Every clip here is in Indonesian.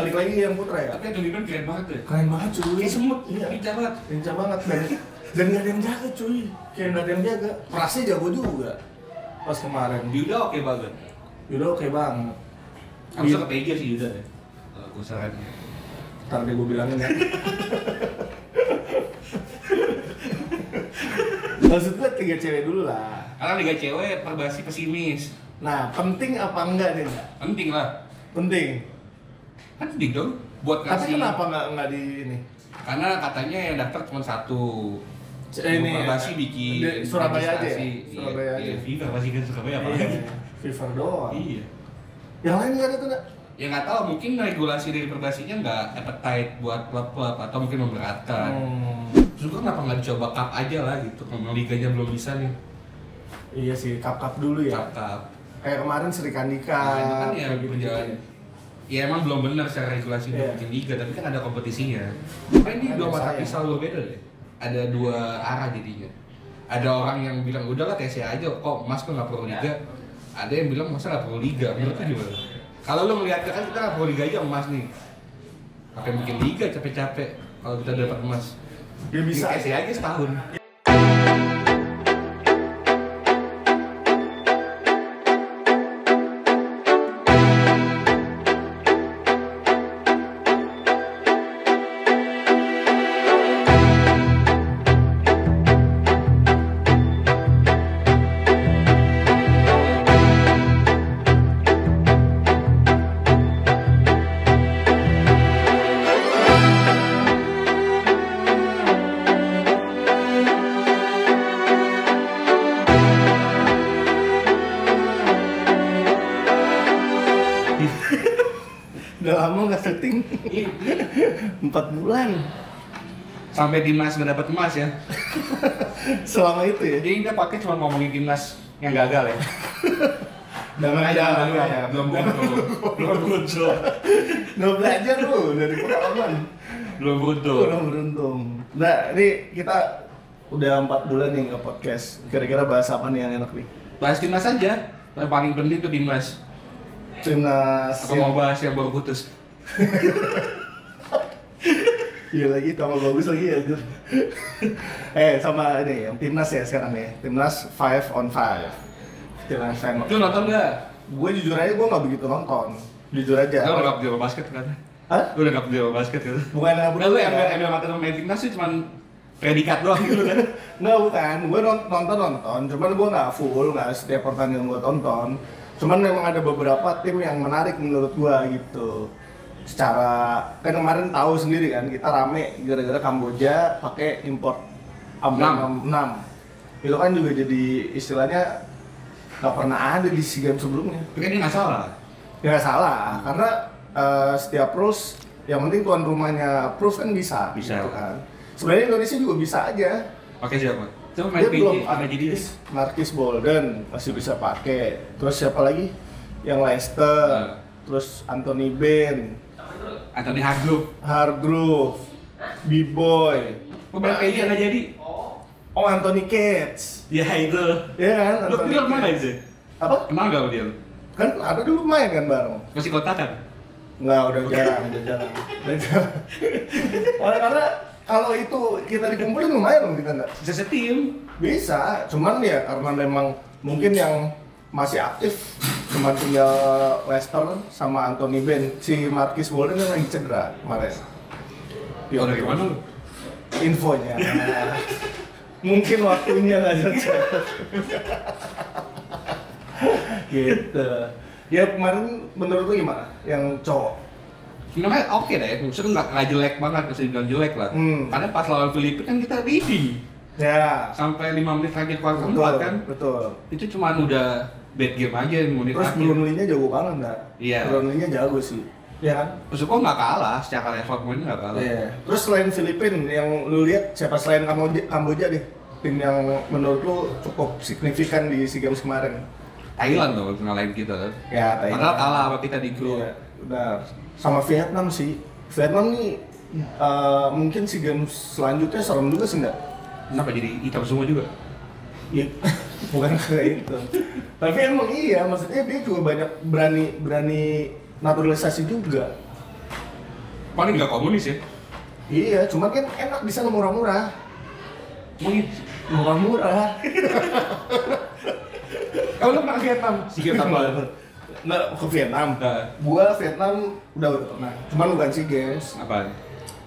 Balik lagi yang Putra ya? Tapi Anthony Ben keren banget deh. Keren banget cuy. Kayak semut, Iya. lincah banget. Lincah banget dan nggak ada yang jaga cuy. Kayak nggak ada yang jaga. Prasnya jago juga. Pas kemarin. Yuda oke banget. Yuda oke banget. Harusnya ke PJ sih Yuda ya. Aku saran. Ntar deh gue bilangin ya. Maksud gue 3 cewek dulu lah. Karena Liga Cewek Perbasi pesimis. Nah, penting apa enggak nih? Penting lah. Penting. Penting dong. Buat Tapi kasih. kenapa nggak di ini? Karena katanya yang daftar cuma satu. Ini Perbasi bikin di Surabaya aja ya? registrasi. Surabaya aja. Iya, FIFA pasti kan Surabaya apa lagi? Fever doang. Iya. Yang lain nggak ada tuh nggak? Ya nggak tahu, mungkin regulasi dari Perbasinya nggak appetite buat klub-klub atau mungkin memberatkan. Terus kenapa nggak dicoba cup aja lah gitu, kalau liganya belum bisa nih. Iya sih, cup dulu ya. Cup. Kayak kemarin Sri Kandika. Nah, itu kan ya kayak gitu-gitu berjalan. ya. Ya emang belum benar secara regulasi untuk Iya. bikin liga, tapi kan ada kompetisinya. Nah, ini Ada dua mata sayang. pisau berbeda deh. Ada dua arah jadinya. Ada orang yang bilang udahlah TCA aja, kok Mas tuh nggak perlu liga. Ada yang bilang masa nggak perlu liga, menurut lu gimana? Kalau lu melihat kan kita nggak perlu liga aja emas nih. Pakai bikin liga capek-capek kalau kita dapat emas. Ya bisa. TCA aja setahun. Udah lama nggak syuting. 4 bulan. Sampai timnas nggak dapat emas ya. Selama itu ya. Jadi kita pakai cuma ngomongin timnas yang gagal ya. Jangan ya. Belum muncul. Nggak belajar lu dari pengalaman. Belum muncul. Kurang beruntung. Nah, ini kita udah 4 bulan nih nge-podcast. Kira-kira bahas apa nih yang enak nih? Bahas timnas aja. Yang paling penting tuh timnas. Timnas. Atau mau bahas yang baru putus. Iya lagi, tambah bagus lagi ya. Sama ini yang timnas ya sekarang ya. Timnas 5 on 5. Timnas 5. Lu nonton nggak? Gue jujur aja gue nggak begitu nonton. Jujur aja. Lu udah nggak peduli basket kan? Hah? Lu udah nggak peduli basket kan? Bukan nggak Lu peduli yang ya. emang amatir main timnas sih cuma predikat doang gitu kan? Nggak, bukan. Gue nonton. Cuman gue nggak full, nggak setiap pertandingan gue tonton. Cuman memang ada beberapa tim yang menarik menurut gue gitu. Secara kan kemarin tahu sendiri kan kita rame gara-gara Kamboja pakai import Enam. 6. Itu kan juga jadi istilahnya nggak pernah ada di SEA Games sebelumnya. Tapi kan dia nggak salah. Ya nggak salah, karena setiap rules yang penting tuan rumahnya proof kan bisa. Bisa. Gitu kan. Sebenarnya Indonesia juga bisa aja. Pakai siapa? Coba main Dia PJ, belum apa jadi Marquis Bolden masih bisa pakai. Terus siapa lagi? Yang Leicester. Terus Anthony Ben, Anthony Hargrove, B-Boy. Pemain PJ nggak jadi. Oh, Anthony Cates. Ya itu. Iya kan? Lu Anthony bilang mana Cates. itu? Apa? Kenal nggak sama dia? Kan ada dulu main kan bareng. Masih kontak kan? Nggak, udah jarang. Karena kalau itu kita dikumpulin lumayan loh kita nggak? Bisa setim. Bisa, cuman ya karena memang mungkin yang masih aktif cuma tinggal Leicester sama Anthony Ben. Si Marquis Bolden kan lagi cedera kemarin. Oh, dari mana lu? Infonya. Mungkin waktunya nggak cocok. Gitu. Ya kemarin menurut lu gimana? Yang cowok? Namanya oke deh, maksudnya nggak jelek banget, bisa dibilang jelek lah. Karena pas lawan Filipina kan kita leading. Ya. Sampai 5 menit terakhir kuarter Betul, 4 kan. betul. Itu cuma udah bad game aja di menit Terus terakhir. Brunei-nya jago banget nggak? Iya. Brunei-nya jago sih. Iya kan? Maksud gua nggak kalah, secara level poinnya nggak kalah. Iya. Terus selain Filipina yang lu lihat siapa selain Kamboja deh? Tim yang menurut lu cukup signifikan di SEA Games kemarin. Thailand tuh ngalahin kita kan. Ya, Thailand. Padahal kalah sama kita di grup. Iya, benar. Sama Vietnam sih. Vietnam nih mungkin SEA Games selanjutnya serem juga sih nggak? Kenapa jadi hitam semua juga? Iya, bukan kayak itu. Tapi emang iya, maksudnya dia juga banyak berani naturalisasi juga. Paling nggak komunis ya? Iya, cuman kan enak di sana murah-murah. Mungkin. Murah-murah. Kalau lu pernah ke Vietnam? Si Vietnam lah. Nggak ke Vietnam. Nah. Gua Vietnam udah pernah. Cuman bukan SEA Games. Apaan?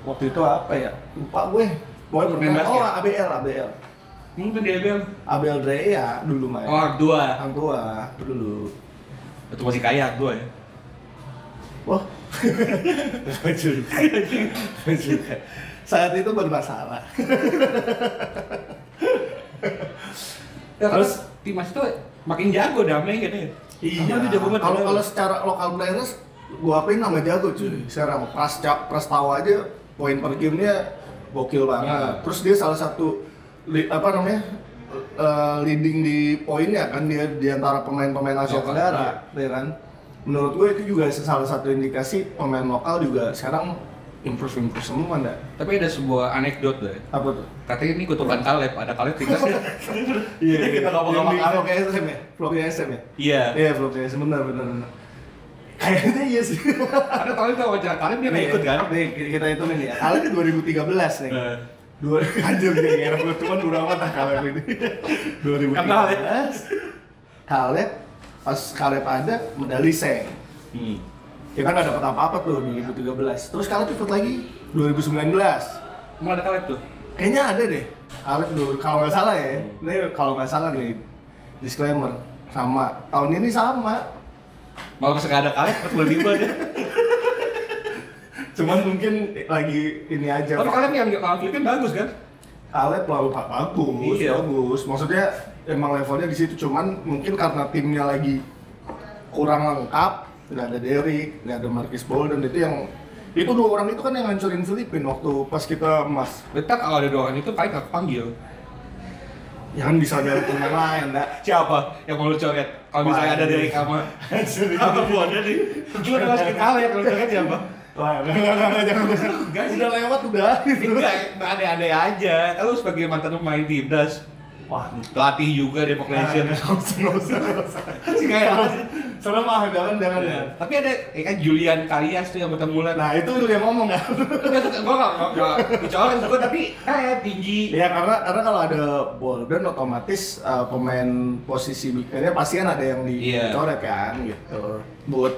Waktu itu apa ya? Lupa gue. Pokoknya Main pernah. basket? Oh, ABL. Mungkin dia bilang. ABL Dre ya dulu main. Oh, Hang Tua. Hang Tua dulu. Itu masih kaya Hang Tua ya? Wah. juga. Saat itu bermasalah. Ya, terus Timnas itu makin jago damai gitu ya? Iya. Dia jago banget. Kalau secara lokal players, gua akuin nama jago cuy. Sekarang Prastawa aja poin per gamenya gokil banget. Nah. Terus dia salah satu leading di poinnya kan dia di antara pemain-pemain Asia Lokal, Tenggara, ya kan. Menurut gue itu juga salah satu indikasi pemain lokal juga sekarang improve semua enggak? Tapi ada sebuah anekdot deh. Apa tuh? Katanya ini kutukan Kaleb, ada Kaleb Timnas. Iya, kita ngomong-ngomong yang di vlognya SM ya? Vlognya SM ya? Iya. Iya, vlognya SM, benar. Kayaknya iya sih. Ada tahu itu wawancara Kaleb dia nggak ikut kan? Nih, kita hitungin ya. Kaleb 2013 nih. Anjir dia era cuman udah amat lah Kaleb ini. 2013. Kaleb pas Kaleb ada medali seng. Ya kan nggak dapat apa-apa tuh 2013. Terus Kaleb ikut lagi 2019. Emang ada Kaleb tuh? Kayaknya ada deh. Kaleb dulu kalau nggak salah ya. Ini kalau nggak salah nih disclaimer sama tahun ini sama. Malah pas nggak ada Kaleb, lebih banget. Cuman mungkin lagi ini aja. Tapi Kaleb yang lawan Filipina bagus kan? Kaleb lalu bagus, Iya. bagus. Maksudnya emang levelnya di situ. Cuman mungkin karena timnya lagi kurang lengkap, nggak ada Derrick, nggak ada Marcus Bolden, itu dua orang itu kan yang ngancurin Filipina waktu pas kita emas. Betul kalau ada dua orang itu paling nggak kepanggil. Ya kan bisa dari tim yang lain, enggak? Siapa yang mau lu coret? Kalau misalnya ada Derrick sama Bolden nih, gue udah masukin Kaleb kalau coret siapa? Wah, enggak, jangan. Enggak sih. Udah lewat udah. Enggak, aneh-aneh aja. Kalau sebagai mantan pemain Timnas, Wah, pelatih juga Depok Legend. nggak usah. Sih kayak Serem ah, jangan ya. Tapi ada kan Julian Kalias tuh yang bertemu bulan. Nah, itu lu yang ngomong kan? Gue nggak dicoret gue tapi tinggi. Ya karena kalau ada Bolden otomatis pemain posisi bignya pasti kan ada yang dicoret kan gitu.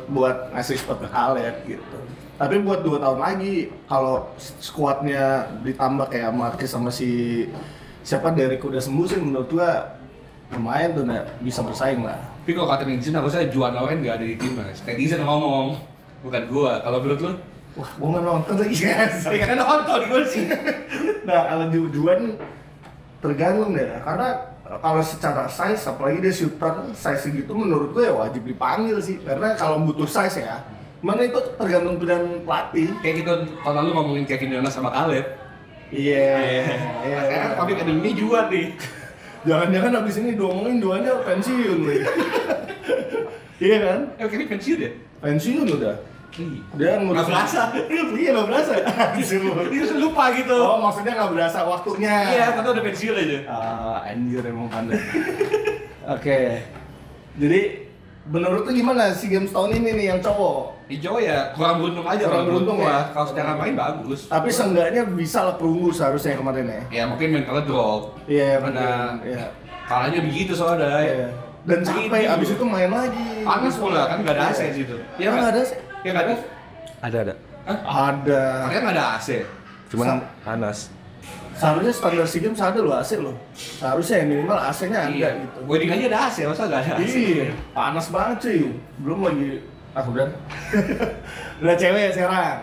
Buat ngasih spot ke Kaleb gitu. Tapi buat 2 tahun lagi kalau skuadnya ditambah kayak Marcus sama si siapa Derrick udah sembuh sih menurut gua lumayan tuh bisa bersaing lah. Tapi kalau kata netizen harusnya Juan Owen nggak ada di timnas. Netizen ngomong, bukan gua. Kalau menurut lu? Wah, gua nggak nonton lagi guys. Karena nonton gua sih. Nah, kalau Juan tergantung deh, karena kalau secara size, apalagi dia shooter size segitu, menurut gue ya wajib dipanggil sih. Karena kalau butuh size ya, mana itu tergantung pilihan pelatih. Kayak gitu, kalau lu ngomongin Kevin Jonas sama Kaleb. Iya. Karena tapi ini Juan nih. Jangan-jangan abis ini diomongin duanya pensiun nih. Iya kan? Kevin pensiun ya? Pensiun udah. Dia nggak berasa. Iya nggak berasa. Dia lupa gitu. Oh maksudnya nggak berasa waktunya. Iya, karena udah pensiun aja. Anjir emang pandai. Oke. Jadi menurut lu gimana SEA Games tahun ini nih yang cowok? Di Jawa ya kurang beruntung aja. Kurang beruntung ya? Kalau secara main bagus. Tapi seenggaknya bisa lah perunggu seharusnya kemarin ya. Ya mungkin mentalnya drop. Iya Pada Iya. kalahnya begitu soalnya. Iya. Dan capek abis itu main lagi. Panas pula kan nggak ada AC di situ. Iya nggak ada sih. Ya nggak ada. Ada. Hah? Ada. Makanya nggak ada AC. Cuman panas. Seharusnya standar SEA Games ada loh AC loh. Seharusnya ya minimal AC-nya ada gitu. Wedding aja ada AC, masa nggak ada AC? Iya, panas banget cuy. Belum lagi udah. Udah cewek ya sekarang.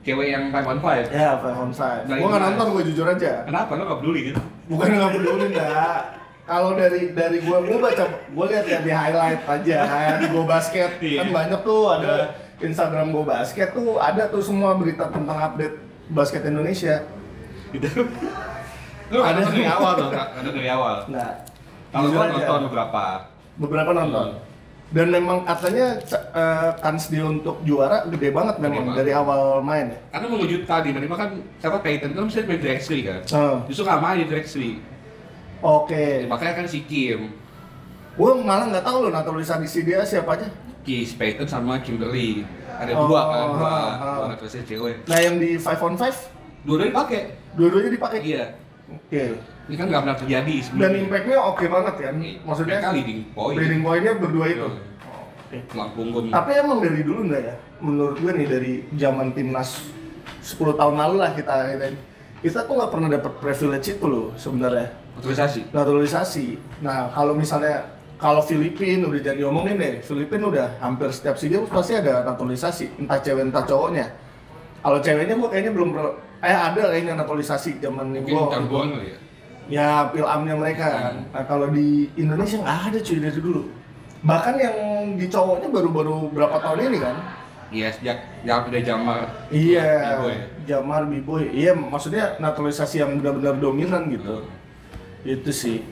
Cewek yang 5-on-5. Ya, Five on Five. Dari Gua nggak mana? nonton, gua jujur aja. Kenapa lo nggak peduli gitu? Bukan nggak peduli enggak. Kalau dari gua baca, gua lihat di highlight aja, di Go Basket Iya. kan banyak tuh ada Instagram Go Basket tuh ada tuh semua berita tentang update basket Indonesia. Gitu. Lu ada dari awal tuh, ada dari awal. Nah, Kalau jujur gua aja, nonton beberapa nonton. Dan memang katanya kans dia untuk juara gede banget memang banget. dari awal main ya. Karena mengejutkan di mana kan siapa Peyton kan bisa main di X3 kan. Justru nggak main di X3. Oke. Makanya kan si Kim, Gua malah nggak tahu loh naturalisasi dia siapa aja. Keith Peyton sama Kimberly. Ada dua kan, dua naturalisasi cewek. Nah yang di 5 on 5 Dua-duanya dipakai. dua-duanya dipakai. Iya. Oke. Ini kan nggak pernah terjadi Dan sebelumnya. impact-nya oke banget kan? Maksudnya mereka leading point. leading point-nya berdua itu. Iya. Oke. Tulang punggung. Tapi emang dari dulu enggak ya? Menurut gue nih dari zaman timnas 10 tahun lalu lah kita tuh nggak pernah dapat privilege itu loh sebenarnya. Naturalisasi. Nah kalau misalnya Filipina udah jadi ngomongin deh, Filipina udah hampir setiap SEA Games pasti ada naturalisasi, entah cewek entah cowoknya. Kalau ceweknya gue kayaknya belum ada kayaknya naturalisasi zaman gue. Mungkin Cirebon kali ya. Ya Pilamnya mereka kan. Nah kalau di Indonesia nggak ada cuy dari dulu. Bahkan yang di cowoknya baru-baru berapa tahun ini kan? Iya, sejak udah Jamar. Iya, B-boy. Jamar B-boy. Iya, maksudnya naturalisasi yang benar-benar dominan gitu. Itu sih.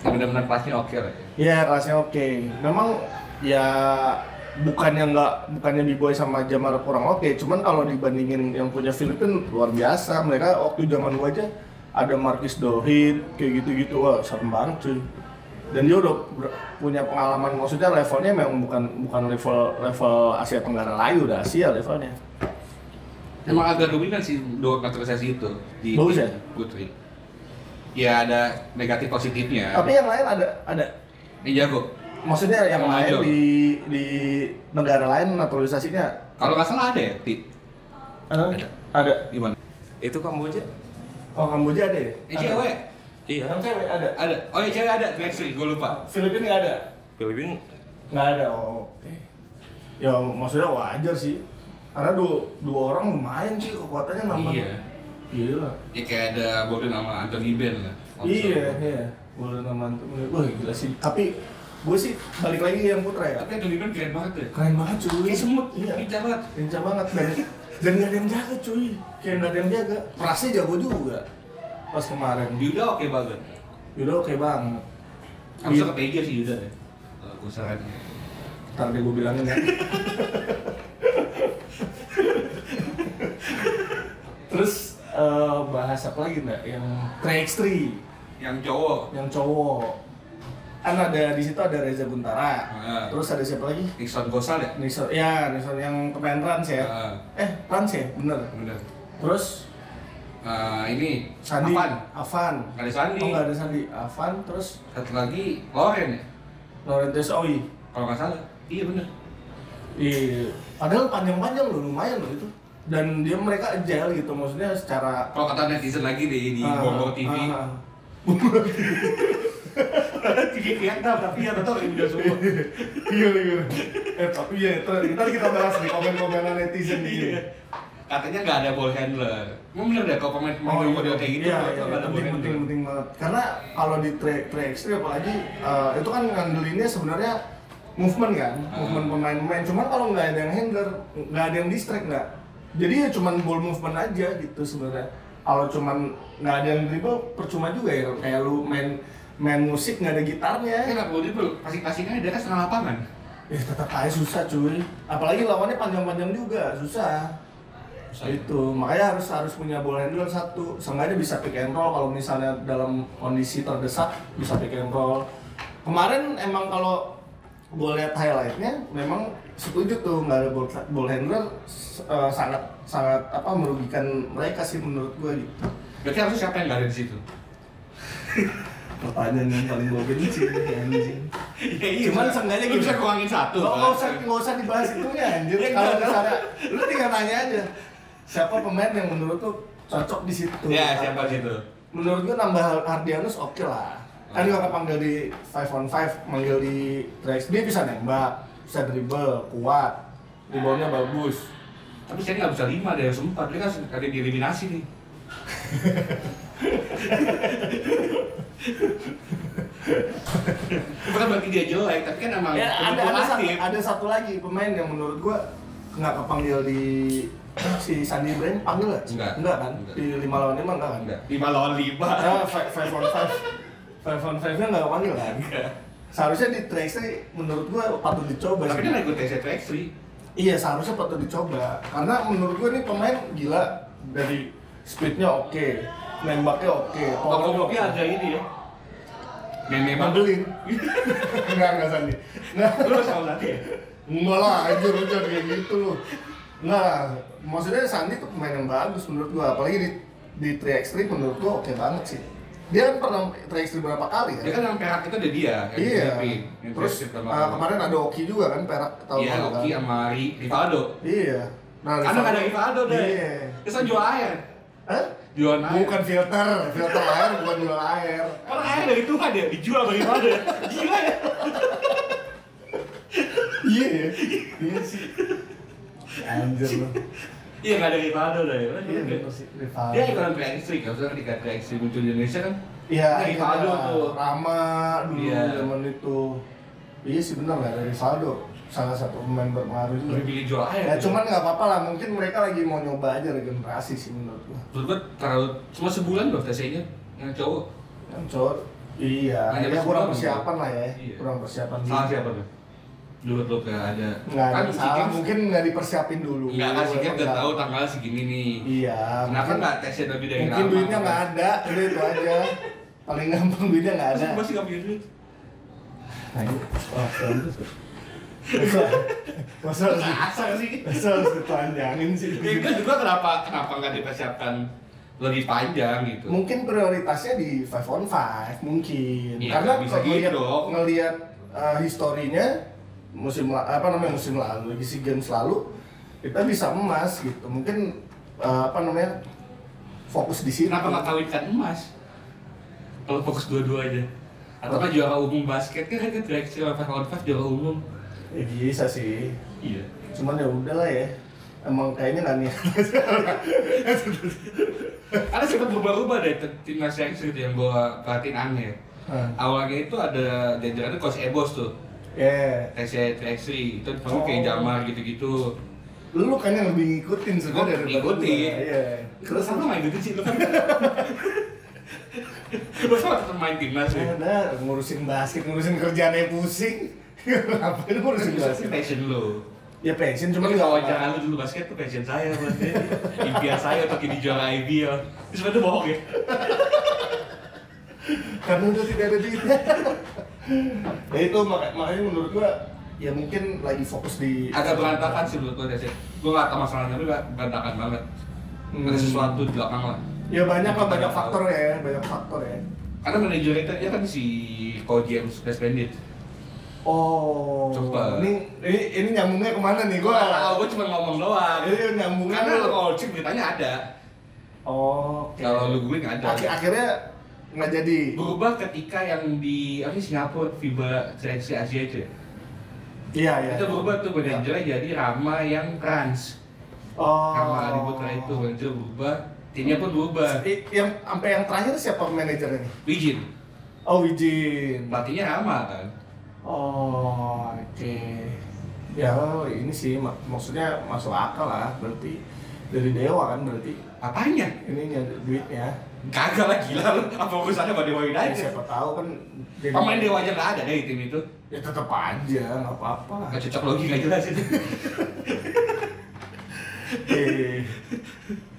Yang benar-benar kelasnya oke lah. Iya, kelasnya oke. Memang ya bukannya B-boy sama Jamar kurang oke, cuman kalau dibandingin yang punya Filipina luar biasa. Mereka waktu zaman gua aja ada Marquis Dohid kayak gitu-gitu, wah serem banget cuy. Dan dia udah punya pengalaman, maksudnya levelnya memang bukan level Asia Tenggara lagi, udah Asia levelnya. Emang agak dominan sih dua naturalisasi itu di Bagus ya? putri. Ya ada negatif positifnya. Tapi yang lain ada. Ini jago. Maksudnya yang lain Maju. di negara lain naturalisasinya Kalau nggak salah ada ya, Ti? ada. Gimana? Itu Kamboja? Oh Kamboja ada ya? Cewek. Iya. Yang cewek ada. Ada. Oh ya cewek ada. Track gue lupa. Filipina nggak ada. Filipina Nggak ada. Oh, oke. Ya maksudnya wajar sih. Karena dua orang lumayan sih kekuatannya nambah. Iya. Gila. Ya kayak ada Gordon sama Anthony Ben lah. Iya. Boleh nama Anthony. Wah gila sih. Tapi gue sih balik lagi yang putra ya. Tapi Anthony Ben keren banget ya. Keren banget cuy. Kayak semut. Iya. Lincah banget. Lincah banget dan nggak ada yang jaga cuy. Kayak nggak ada yang jaga. Prasnya jago juga. Pas kemarin. Yuda oke banget. Yuda oke banget. Harusnya ke PJ sih Yuda ya. Gue saran. Ntar deh gue bilangin ya. Terus bahas apa lagi nggak? Yang 3x3 Yang cowok. yang cowok. Kan ada di situ ada Reza Guntara. Terus ada siapa lagi? Nixon Gosal ya? Nixon yang pemain Trans ya. Trans ya, bener. Bener. Terus Ini Sandi, Afan. Afan. Nggak ada Sandi. Oh nggak ada Sandi, Afan. Terus Satu lagi Loren ya? Laurentius Owi. Kalau nggak salah. Iya bener. Iya. Padahal panjang-panjang loh, lumayan loh itu. Dan mereka agile gitu, maksudnya secara Kalau kata netizen lagi di Bogor TV. TV kelihatan tapi ya betul udah semua. Iya. Tapi ya ntar kita bahas di komen-komenan netizen di sini. Katanya nggak ada ball handler. Emang bener deh kalau pemain model kayak gitu iya, itu nggak ada ball handler. penting banget. Karena kalau di track apalagi itu kan ngandelinnya sebenarnya movement kan, movement pemain-pemain. Cuman kalau nggak ada yang handler, nggak ada yang distract nggak. Jadi ya cuman ball movement aja gitu sebenarnya. Kalau cuman nggak ada yang dribble, percuma juga ya. Kayak lu main musik nggak ada gitarnya. Ya nggak perlu dribble, passing-passingnya dia kan setengah lapangan. Tetap aja susah cuy. Apalagi lawannya panjang-panjang juga, susah. Itu makanya harus punya ball handler satu, seenggaknya bisa pick and roll kalau misalnya dalam kondisi terdesak bisa pick and roll. Kemarin emang kalau gue lihat highlightnya memang setuju tuh nggak ada ball handler, sangat merugikan mereka sih menurut gue gitu. Berarti harusnya siapa yang nggak ada di situ? Pertanyaan yang paling gue benci anjing. Ya, iya, Cuman seenggaknya lu bisa kurangin satu. nggak usah dibahas itunya anjir. Kalau misalnya lu tinggal tanya aja siapa pemain yang menurut tuh cocok di situ. Ya siapa situ? Menurut gua nambah Hardianus oke lah. Kan juga kepanggil di 5 on 5, manggil di track, dia bisa nembak, bisa dribble, kuat, reboundnya bagus. Tapi saya nggak bisa 5 dari 4, dia kan ada dieliminasi nih. Bukan berarti dia jelek, tapi kan emang Ya, ada satu lagi pemain yang menurut gua nggak kepanggil di si Sandi Ibrahim, panggil nggak? Enggak kan? Enggak. Di 5 lawan 5 enggak kan? 5 lawan 5. Nah, 5 on 5. 5 on 5-nya nggak kepanggil kan? Seharusnya di track menurut gua patut dicoba. Tapi sih. dia nggak ikut TC3. Iya, seharusnya patut dicoba. Karena menurut gue nih pemain gila, dari speednya oke, nembaknya oke, powernya oke. Ada ini ya. Nenek Mandelin. Enggak Sandi. Nah, lu sama nanti ya? enggak lah, anjir kayak gitu loh. Enggak, maksudnya Sandi tuh pemain yang bagus menurut gua, apalagi di 3x3 menurut gua oke banget sih. Dia kan pernah 3x3 berapa kali kan? Dia kan yang perak itu ada dia, yang Iya. yang Terus kemarin ada Oki juga kan perak tahun iya, lalu kan. Oki sama Rivaldo. Iya. Nah, Karena nggak ada Rivaldo deh. Iya. Terus jual air. Hah? Jualan air. Bukan filter air bukan jual air. Kan air dari Tuhan ya, dijual sama Rivaldo ya. Gila ya. Iya ya. Iya sih. Anjir lu. Iya nggak ada Rivaldo deh. Iya bener sih. Rivaldo. Dia ikutan 3x3 kan, maksudnya ketika 3x3 muncul di Indonesia kan. Iya, ada Rivaldo tuh. Rama dulu Iya. zaman itu. Iya sih benar nggak ada Rivaldo. Salah satu pemain berpengaruh juga. Lebih pilih jual air. Ya cuman nggak apa-apa lah, mungkin mereka lagi mau nyoba aja regenerasi sih menurut gua. Menurut gua terlalu cuma sebulan loh TC-nya yang cowok. Yang cowok, iya, Nggak nyampe ya kurang sebulan, persiapan lah ya, Iya. kurang persiapan. Salah siapa tuh? Dulu tuh gak ada. Nggak kan ada si salah, Games mungkin nggak dipersiapin dulu. nggak kan si Games Emang udah nggak- tahu tanggal segini nih. Iya. Kenapa mungkin- nggak tesnya lebih dari Mungkin lama? duitnya nggak ada, udah itu aja. Paling gampang duitnya nggak ada. Masa gua sih nggak punya duit? Nah, ini, masa harus Asal sih. masa harus ditelanjangin sih. Ya kan juga kenapa nggak dipersiapkan lebih panjang gitu? Mungkin prioritasnya di 5 on 5 mungkin. Iya, Karena bisa kalau gitu dong. ngelihat historinya musim lalu di SEA Games lalu kita bisa emas gitu. Mungkin fokus di situ. Kenapa nggak kawinkan emas? Kalau fokus dua-duanya. Atau kan juara umum basket kan 3x3 sama 5 on 5 juara umum. Ya bisa sih. Iya. Cuman ya udahlah ya. Emang kayaknya nggak niat. Ada sempat berubah-ubah deh timnas yang gitu yang gua perhatiin aneh. Awalnya itu ada jajarannya Coach Ebos tuh. Ya. TC 3x3 itu dipanggil kayak Jamar gitu-gitu. Lu kan yang lebih ngikutin Gua sebenarnya daripada ngikutin. gua. Iya. Terus sama main gitu sih lu kan. Lu sama tetap main timnas ya. Ada ngurusin basket, ngurusin kerjaannya pusing. Ngapain ngurusin Itu basket? passion lu. Ya passion Cuma cuma di nggak wawancara lu dulu basket tuh passion saya berarti. Impian saya untuk jadi juara IBL. Itu sebenarnya bohong ya. karena udah tidak ada duitnya. Ya itu makanya menurut gua ya mungkin lagi fokus di Agak berantakan sih menurut gua sih. Gua nggak tahu masalahnya tapi berantakan banget. Ada sesuatu di belakang lah. Ya banyak lah, banyak faktor ya. Karena manajer itu ya kan si Coach James West Bandit. Oh, Coba. ini nyambungnya kemana nih? Gua nggak tahu, gua cuma ngomong doang. Ini nyambungnya Karena lu- kalau cek beritanya ada. Oh, oke. Kalau lu googling ada. Akhirnya nggak jadi. Berubah ketika yang di apa sih Singapura FIBA seleksi Asia itu ya. Iya, iya. Itu berubah tuh manajernya jadi Rama yang Rans. Oh. Rama Adi Putra itu manajer berubah, timnya pun berubah. Yang sampai yang terakhir siapa manajernya nih? Wijin, Oh, Wijin. pelatihnya Rama kan. Oh, oke. Ya, ini sih maksudnya masuk akal lah, berarti dari Dewa kan berarti Apanya? ininya duitnya. Kagak lah gila lu, apa urusannya sama Dewa Ya, United? siapa tahu kan jadi- Pemain Dewa aja nggak ada deh di tim itu. Ya tetap aja, nggak apa-apa lah. Nggak cocok logi nggak jelas itu. Eh,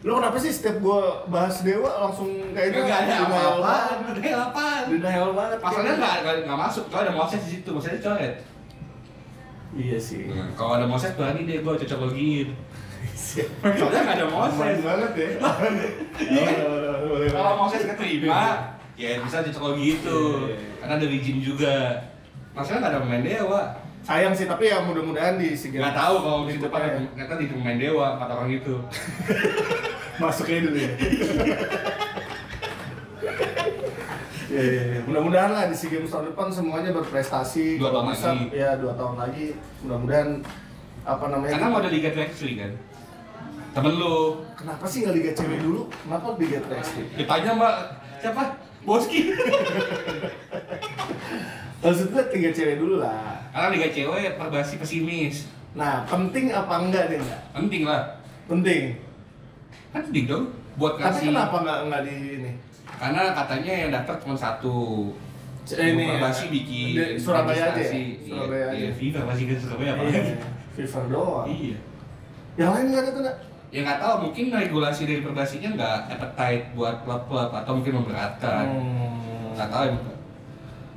Lu kenapa sih setiap gua bahas Dewa langsung kayak Nggak ada denial apa-apa, banget? nggak ada apa. Denial banget. Masalahnya nggak masuk, kalau ada Moses di situ, Mosesnya coret. Iya sih. Kalau ada Moses berani deh gua cocok logiin. Soalnya nggak ada Aman Moses. banget ya. Iya. Boleh, Kalau boleh. Moses keterima, ya bisa cocok logi itu. Iya. Karena ada Wijin juga. Masalahnya nggak ada pemain Dewa. Sayang sih, tapi ya mudah-mudahan di SEA Games Nggak tahu kalau di depan berikutnya ternyata di pemain Dewa kata orang itu. masuknya dulu ya. Ya. Mudah-mudahan lah di SEA Games tahun depan semuanya berprestasi. 2 tahun Kalau bisa, lagi. Ya 2 tahun lagi. Mudah-mudahan apa namanya? Karena mau ada Liga 3x3 kan. Temen lu, Kenapa sih nggak liga cewek dulu? Kenapa liga 3x3? ditanya mbak siapa? Boski. Maksud gue 3 cewek dulu lah. Karena Liga cewek perbasi pesimis. Nah, penting apa enggak nih enggak? Penting lah. Penting. Kan penting dong. Buat Tapi ngasih. kenapa enggak di ini? Karena katanya yang daftar cuma satu. Ini Perbasi bikin di Surabaya aja ya? registrasi. Surabaya Iya, aja. FIFA masih ke Surabaya apa? Iya, FIFA doang. Iya. Yang lain enggak ada tuh enggak? Ya nggak tahu, mungkin regulasi dari perbasinya nggak appetite buat klub-klub atau mungkin memberatkan. Nggak tahu ya,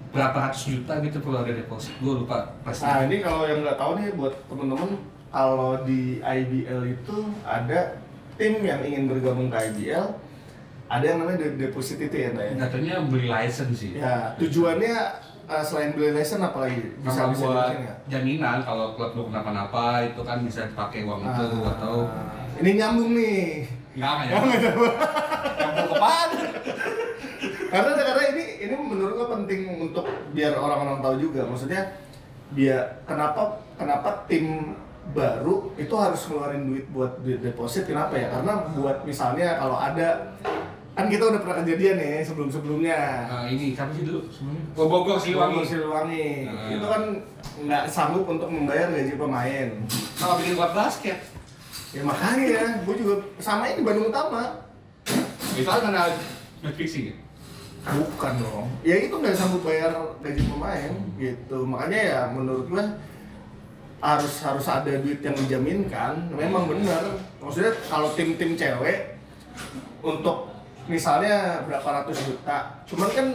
berapa ratus juta gitu perlu ada deposit, gue lupa pasti. Nah, ini kalau yang nggak tahu nih buat temen-temen kalau di IBL itu ada tim yang ingin bergabung ke IBL, ada yang namanya deposit itu ya, Nda, ya? Katanya beli license sih. Ya, tujuannya selain beli license apa lagi? Bisa buat dijelasin nggak? jaminan kalau klub lu kenapa-napa itu kan bisa dipakai uang itu atau ini nyambung nih. enggak nyambung ke mana? Karena ini menurut gua penting untuk biar orang-orang tahu juga. Maksudnya biar kenapa tim baru itu harus ngeluarin duit buat deposit, kenapa ya? Karena buat misalnya kalau ada, kan kita udah pernah kejadian nih sebelum-sebelumnya. Nah, ini siapa sih dulu sebelumnya? Bogor Siliwangi. Itu kan nggak sanggup untuk membayar gaji pemain. Kalau bikin klub basket. Ya makanya, gue juga sama ini Bandung Utama. Itu kan karena Netflix ya? Bukan dong. Ya itu nggak sanggup bayar gaji pemain gitu. Makanya ya menurut gue harus ada duit yang dijaminkan. Memang benar. Maksudnya kalau tim-tim cewek untuk misalnya berapa ratus juta, cuman kan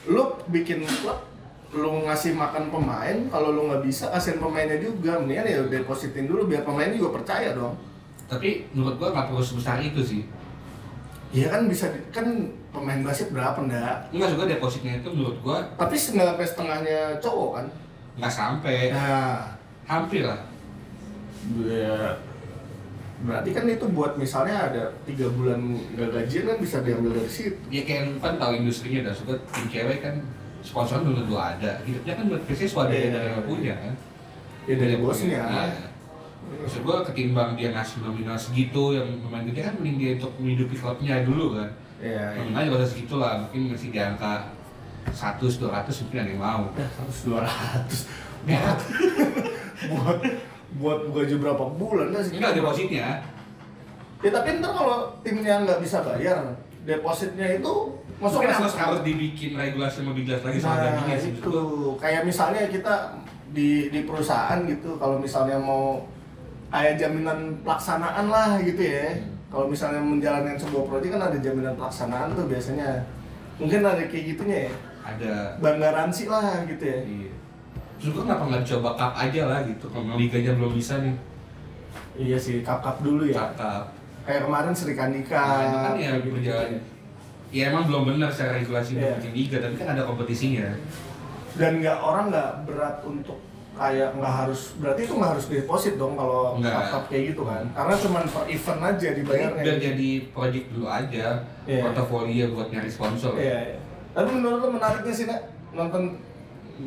lu bikin klub, lu ngasih makan pemain, kalau lu nggak bisa kasihin pemainnya juga, mendingan ya depositin dulu biar pemain juga percaya dong. Tapi menurut gua nggak perlu sebesar itu sih. Iya kan bisa, kan pemain basket berapa ndak? Enggak juga depositnya itu menurut gua Tapi nggak sampai setengahnya cowok kan? nggak sampai, Nah, hampir lah. ya, berarti kan itu buat misalnya ada 3 bulan nggak gajian kan bisa diambil dari situ. Ya kayak lu kan tahu industrinya dah, suka tim cewek kan sponsor dulu ada. Hidupnya kan buat bisnis swadaya dari yang punya kan. Ya dari bosnya. Iya. Maksud gua ketimbang dia ngasih nominal segitu yang pemain gede kan mending dia untuk menghidupi klubnya dulu kan. Iya. Nominalnya juga segitu lah, mungkin masih di angka 100-200 mungkin ada yang mau. 100-200 buat gaji berapa bulan dah sih? Enggak depositnya. Ya tapi ntar kalau timnya nggak bisa bayar, depositnya itu masuk Mungkin harus dibikin regulasi lebih jelas lagi soal gajinya sih. itu kayak misalnya kita di perusahaan gitu, kalau misalnya mau kayak jaminan pelaksanaan lah gitu ya. Kalau misalnya menjalankan sebuah proyek kan ada jaminan pelaksanaan tuh biasanya. Mungkin ada kayak gitunya ya. Ada Bank garansi lah gitu ya. iya. Terus gua kenapa nggak coba cup aja lah gitu, kalau liganya belum bisa nih. Iya sih, cup dulu ya. Cup. Kayak kemarin Sri Kandika. Nah, itu kan ya gitu. berjalan. Ya emang belum benar secara regulasi Iya. untuk bikin liga, tapi kan ada kompetisinya. Dan orang nggak berat untuk kayak nggak harus, berarti itu nggak harus deposit dong kalau Nggak. cup kayak gitu kan, karena cuma per event aja dibayarnya. Biar jadi project dulu aja, Iya. portofolio buat nyari sponsor. Iya, iya. Tapi menurut lo menariknya sih Nak, nonton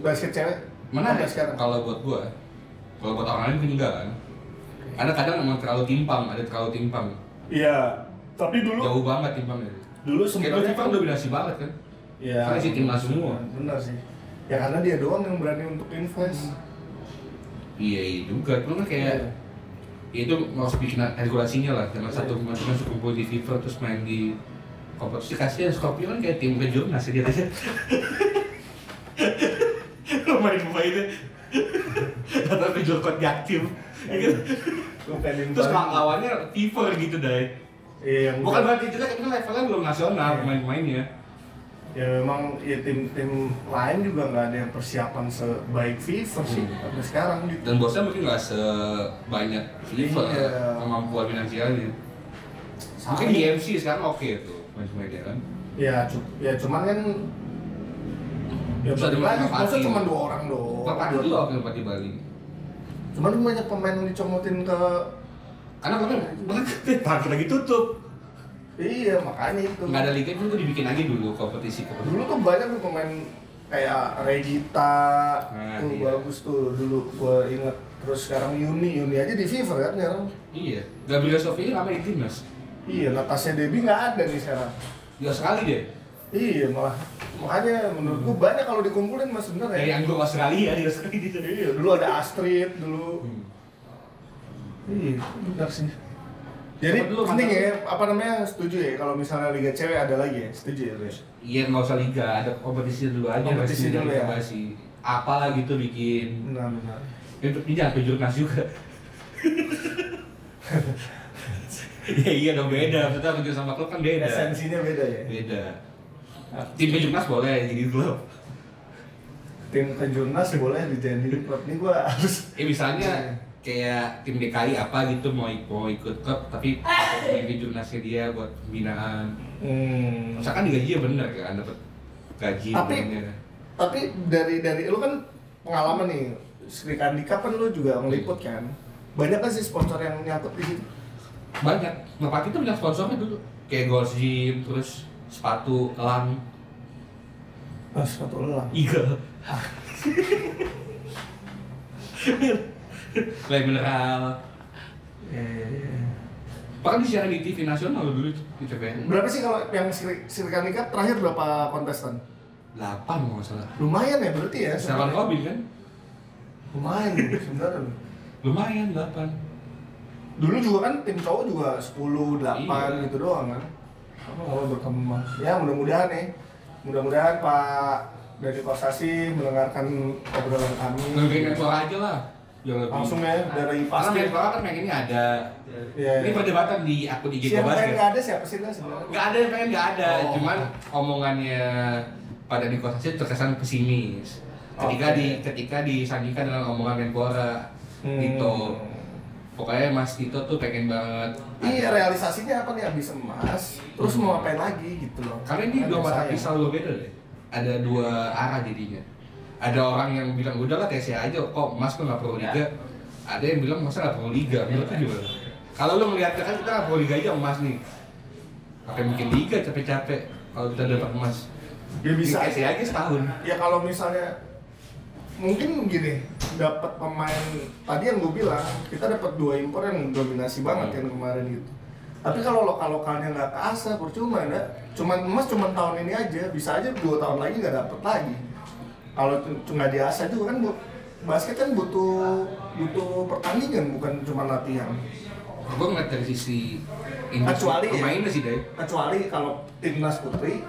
basket cewek? Menarik Sampai sekarang. kalau buat gua. Kalau buat orang lain mungkin enggak kan. Karena kadang emang terlalu timpang, ada terlalu timpang. Iya, tapi dulu Jauh banget timpangnya. dulu Kayak sebenarnya FIFA dominasi banget kan. Iya. Karena isi timnas semua. Benar sih. Ya karena dia doang yang berani untuk invest. Iya juga, cuma kan kayak itu harus bikin regulasinya lah. Jangan satu pemain masuk kumpul di FIFA terus main di kompetisi. Kasihan Scorpio kan kayak tim kejurnas dia aja. Main pemainnya atau kejurkot aktif. Terus lawannya FIFA gitu deh. Iya, yang Bukan berarti jelek, tapi levelnya belum nasional pemain-pemainnya. ya memang ya tim-tim lain juga nggak ada yang persiapan sebaik FIFA sih sampai sekarang gitu. Dan bosnya mungkin nggak sebanyak FIFA Iya. kemampuan finansialnya. Mungkin di MC sekarang oke tuh pemain-pemainnya kan. Ya cuman kan ya Bisa balik lagi, dimanfaatin. masa cuma 2 orang doang. Merpati dulu oke Merpati Bali. Cuman banyak pemain yang dicomotin ke Karena kan lagi tutup. iya makanya itu. Nggak ada liga itu dibikin lagi dulu kompetisi. Dulu tuh banyak tuh pemain kayak Regita, Nah, tuh iya. bagus tuh dulu gua inget. Terus sekarang Yuni aja di FIFA kan sekarang. Iya. Gabriel Sofia lama di timnas. Iya, Natasha Debbie nggak ada nih sekarang. Ya sekali deh. Iya malah makanya menurut gua banyak kalau dikumpulin mas sebenarnya. Kayak yang dulu Australia dia sekali gitu. Iya, dulu ada Astrid dulu. Iya, benar sih. Jadi Siapa dulu penting mantan? ya, apa namanya, setuju ya kalau misalnya Liga Cewek ada lagi ya, setuju ya lu ya? Iya nggak usah liga, ada kompetisi dulu aja. Kompetisi resmi dulu dari ya. PBSI. Apalah gitu bikin. Benar. Ini jangan ke jurnas juga. Ya iya dong beda, maksudnya kerja sama klub kan beda. Esensinya beda ya. Beda. Tim ke jurnas boleh jadi klub. Tim kejurnas boleh dijadiin klub, ini gua harus Misalnya kayak tim DKI apa gitu mau ikut klub tapi pakai jurnasnya dia buat pembinaan. Misalkan digaji ya bener kan dapat gaji. Tapi dari lu kan pengalaman nih Sri Kandika kan lu juga meliput kan. Banyak kan sih sponsor yang nyangkut di situ? Banyak. Merpati itu punya sponsornya dulu. Kayak Gold Gym, terus sepatu elang. Sepatu elang. Eagle. Kayak mineral. Bahkan disiarin di TV nasional dulu itu di TVN. Berapa sih kalau yang Sri Kandika terakhir berapa kontestan? 8 kalau nggak salah. Lumayan ya berarti ya? Sama Robin kan? Lumayan sebenarnya. Lumayan 8. Dulu juga kan tim cowok juga 10, 8 gitu doang kan? Apa kalau berkembang? Ya mudah-mudahan Pak dari Kosasi mendengarkan obrolan kami. Ngeluarin keluar aja lah. Langsung ya dari Karena pasti. keluar kan pengen ini ada. Iya. Ini perdebatan di akun IG Siapa Basket. yang nggak ada siapa sih lah sebenarnya? Nggak ada yang pengen nggak ada. Oh. Cuman omongannya pada di Kosasi terkesan pesimis. Ketika disandingkan dengan omongan Menpora Tito. Pokoknya Mas Tito tuh pengen banget. Iya, realisasinya apa nih, habis emas, terus mau ngapain lagi gitu loh. Karena ini dua mata pisau berbeda deh. Ada dua arah jadinya. Ada orang yang bilang udahlah TSA aja, kok emas tuh nggak perlu liga. Ada yang bilang masa nggak perlu liga. Menurut lu gimana? Kalau lu melihat kan kita nggak perlu liga aja emas nih. Pakai bikin liga capek-capek kalau kita dapat emas. Ya bisa TSA aja setahun. Ya kalau misalnya mungkin gini, dapat pemain tadi yang gue bilang, kita dapat 2 impor yang dominasi banget kan kemarin gitu. Tapi kalau lokal-lokalnya nggak keasa, percuma ya. Cuman emas cuma tahun ini aja, bisa aja 2 tahun lagi nggak dapet lagi. Kalau nggak diasah juga kan, basket kan butuh pertandingan, bukan cuma latihan. Gue ngeliat dari sisi Kecuali pemainnya sih deh. Kecuali kalau timnas putri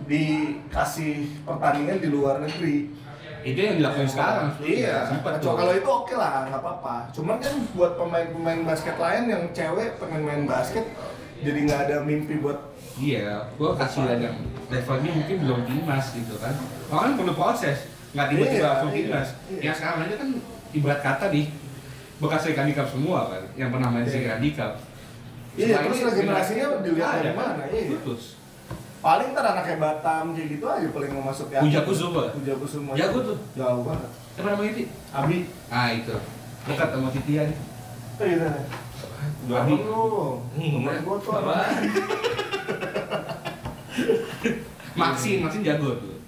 dikasih pertandingan di luar negeri. Itu yang dilakukan sekarang. Iya, sempat kalau itu oke lah, nggak apa-apa. Cuman kan buat pemain-pemain basket lain yang cewek pengen main basket, jadi nggak ada mimpi buat. Iya, gua kasihan yang levelnya mungkin belum timnas gitu kan. Makanya perlu proses, nggak tiba-tiba langsung timnas. Yang sekarang aja kan ibarat kata nih bekas Sri Kandi Cup semua kan, yang pernah main Sri Kandi Cup. Iya, terus generasinya dilihat dari mana? Iya. Putus. Paling ntar anaknya Batam kayak gitu aja paling mau masuk ya. Puja Kusuma. Jago tuh. Jauh banget. Siapa namanya itu? Abi. Ah itu. Dekat sama Titian. Iya. Abi. Temen gua tuh apa? Maxin jago tuh.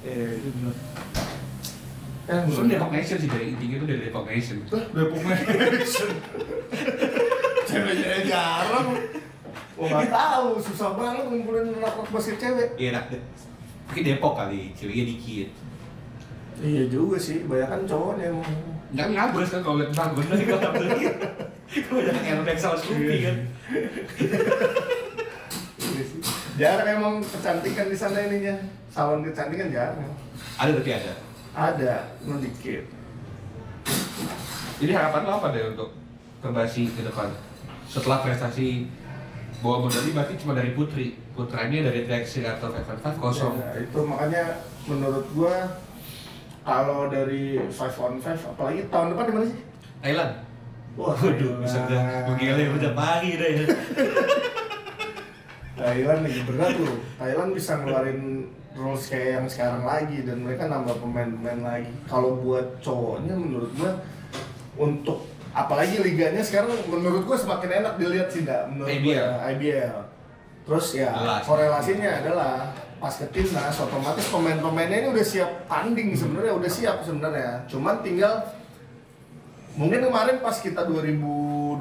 Itu bener. Maksudnya Depok Nation sih, dari intinya tuh dari Depok Nation. Depok Nation. Ceweknya jarang. Oh nggak tahu, susah banget ngumpulin anak basket cewek. Iya enak deh. Mungkin Depok kali, ceweknya dikit. Iya juga sih, banyak cowoknya emang. Jangan ngabres kan kalau lihat bangun dari kota beli. Kalau jangan airbag sama Scoopy kan. Jarang emang kecantikan di sana ininya. Salon kecantikan jarang. Ada tapi ada. Ada, cuma dikit. Jadi harapan lo apa deh untuk Perbasi ke depan? Setelah prestasi bawa medali berarti cuma dari putri, putranya dari Traxxir atau 5 kosong. Ya, itu makanya menurut gua kalau dari 5-on-5, apalagi tahun depan di mana sih? Thailand. Waduh, bisa udah menggilai udah pagi deh. Thailand lagi berat loh. Thailand bisa ngeluarin rules kayak yang sekarang lagi dan mereka nambah pemain-pemain lagi. Kalau buat cowoknya menurut gua untuk apalagi liganya sekarang menurut gua semakin enak dilihat sih enggak menurut IBL. Terus ya korelasinya adalah pas ke timnas otomatis pemain-pemainnya ini udah siap tanding sebenarnya, udah siap sebenarnya. Cuman tinggal mungkin kemarin pas kita 2021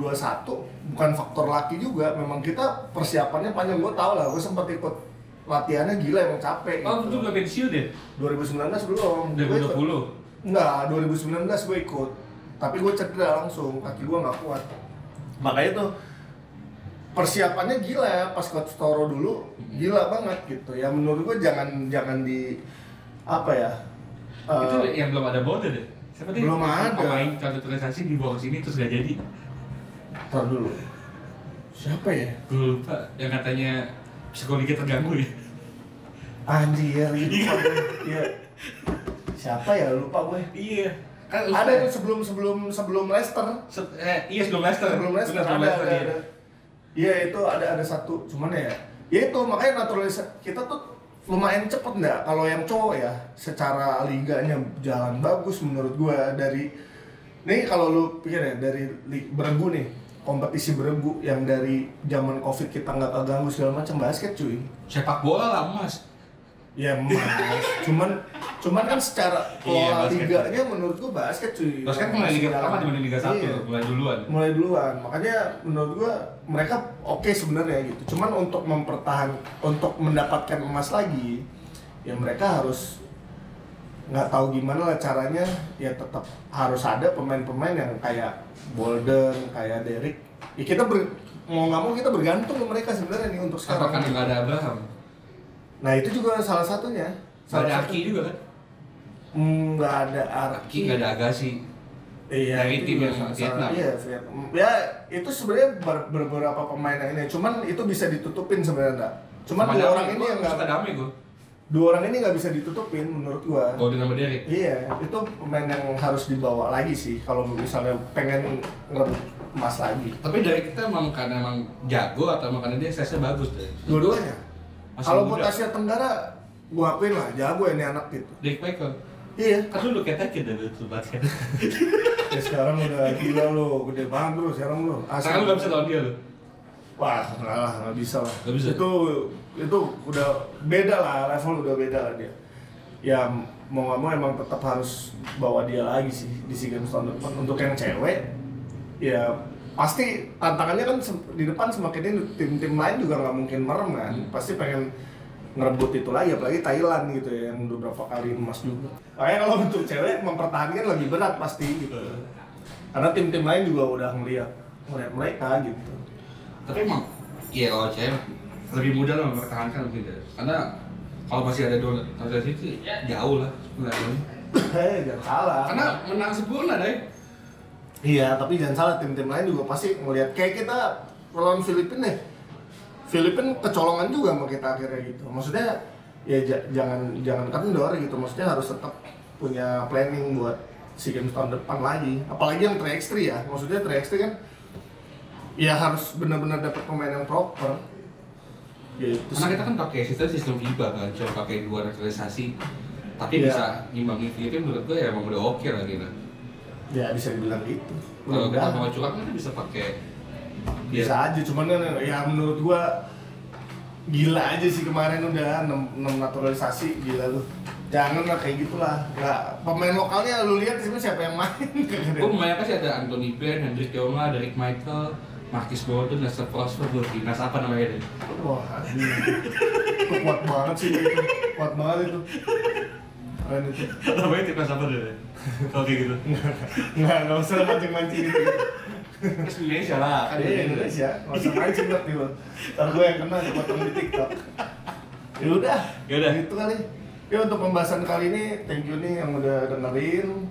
bukan faktor laki juga, memang kita persiapannya panjang. Gua tau lah, gua sempat ikut latihannya gila, emang capek gitu. Oh, itu udah pensiun deh? 2019 belum. 2020? Enggak, 2019 gue ikut. Tapi gue cedera langsung, kaki gue nggak kuat. Makanya tuh persiapannya gila ya, pas coach Toro dulu gila banget gitu. Ya menurut gue jangan di apa ya? Itu yang belum ada border deh. Siapa tuh? Belum ada. Pemain naturalisasi di bawah sini terus gak jadi. Ntar dulu. Siapa ya? Gue lupa, yang katanya psikologi terganggu ya. Anjir, lupa gue. Iya. Siapa ya? Lupa gue. Iya. Kan ada itu sebelum Leicester. Iya sebelum Leicester. Sebelum Leicester Bener, ada. Iya itu ada satu, cuman ya itu makanya naturalisasi kita tuh lumayan cepet nggak kalau yang cowok ya, secara liganya jalan bagus menurut gua. Dari nih kalau lu pikir ya, dari beregu nih, kompetisi beregu yang dari zaman Covid kita nggak keganggu segala macam, basket cuy. Sepak bola lah Mas. Ya mas, cuman kan secara Iya, pola basket. liganya menurut gua basket cuy. Basket mulai Liga pertama dibanding Liga 1, Iya. mulai duluan. Makanya menurut gua mereka oke sebenarnya gitu. Cuman untuk untuk mendapatkan emas lagi, ya mereka harus nggak tahu gimana lah caranya, ya tetap harus ada pemain-pemain yang kayak Bolden, kayak Derek. Ya kita mau nggak mau kita bergantung ke mereka sebenarnya nih untuk sekarang. Apakah nggak ada Abraham? Nah itu juga salah satunya. Nggak ada Arki juga kan? Nggak ada Arki, nggak ada Agassi. Iya, Dari itu tim juga yang salah- Vietnam. Iya, Vietnam. Ya, itu sebenarnya beberapa pemain yang ini. Cuman itu bisa ditutupin sebenarnya enggak. Cuman Sama dua Dame, orang ini gua yang suka enggak. Dame gua. Dua orang ini nggak bisa ditutupin menurut gua. Golden sama Derek. Iya, itu pemain yang harus dibawa lagi sih kalau misalnya pengen ngerebut emas lagi. Tapi Derek kita emang karena emang jago atau emang karena dia size-nya bagus deh? Dua-duanya. Masih Kalau muda. buat Asia Tenggara, gua akuin lah jago ini anak gitu. Derek Michael. Iya. Kan dulu kayak Tekken deh tuh basket. Ya sekarang udah gila lo, gede banget bro sekarang lo. Sekarang lu gak bisa lawan dia lu. Wah, enggak lah, nggak bisa lah. Nggak bisa? Itu udah beda lah, level udah beda lah dia. Ya mau nggak mau emang tetap harus bawa dia lagi sih di SEA Games tahun depan. Untuk yang cewek, ya pasti tantangannya kan di depan semakin ini tim-tim lain juga nggak mungkin merem kan. Pasti pengen ngerebut itu lagi, apalagi Thailand gitu ya, yang beberapa kali emas juga. Makanya kalau untuk cewek mempertahankan lebih berat pasti gitu. Karena tim-tim lain juga udah ngeliat mereka gitu. Tapi emang, iya kalau cewek lebih mudah lah mempertahankan mungkin deh. Karena kalau masih ada dua transisi itu jauh lah sebenarnya. Jangan salah. Karena menang sempurna deh. Iya, tapi jangan salah, tim-tim lain juga pasti ngelihat kayak kita lawan Filipina nih. Filipina kecolongan juga sama kita akhirnya gitu. Maksudnya ya jangan kendor gitu. Maksudnya harus tetap punya planning buat SEA Games tahun depan lagi. Apalagi yang 3x3 ya. Maksudnya 3x3 kan ya harus benar-benar dapat pemain yang proper. Gitu. Karena kita kan pakai sistem FIBA kan, cuma pakai dua naturalisasi. Tapi Iya. bisa ngimbangin Filipina menurut gue ya emang udah oke lah gitu. Ya bisa dibilang gitu. Kalau kita Mudah-mudahan. mau curang kan bisa pakai Bisa aja, cuman kan ya menurut gua gila aja sih kemarin udah 6 naturalisasi, gila lu. Jangan lah kayak gitulah. Nggak, pemain lokalnya lu lihat di sini siapa yang main. gue membayangkan sih ada Anthony Ben, Hendrik Yoma, Derek Michael, Marcus Bolden, Lester Prosper, buat timnas apa namanya deh? Wah, anjing. Itu kuat banget sih itu. Kuat banget itu. Keren itu. Namanya timnas apa deh? Kalau kayak gitu. Nggak usah mancing-mancing itu. Terus Indonesia lah, kan Iya, Indonesia. Nggak usah mancing nanti lu. Ntar gue yang kena dipotong di TikTok. Ya udah. Yaudah. Gitu kali. Ya untuk pembahasan kali ini, thank you nih yang udah dengerin.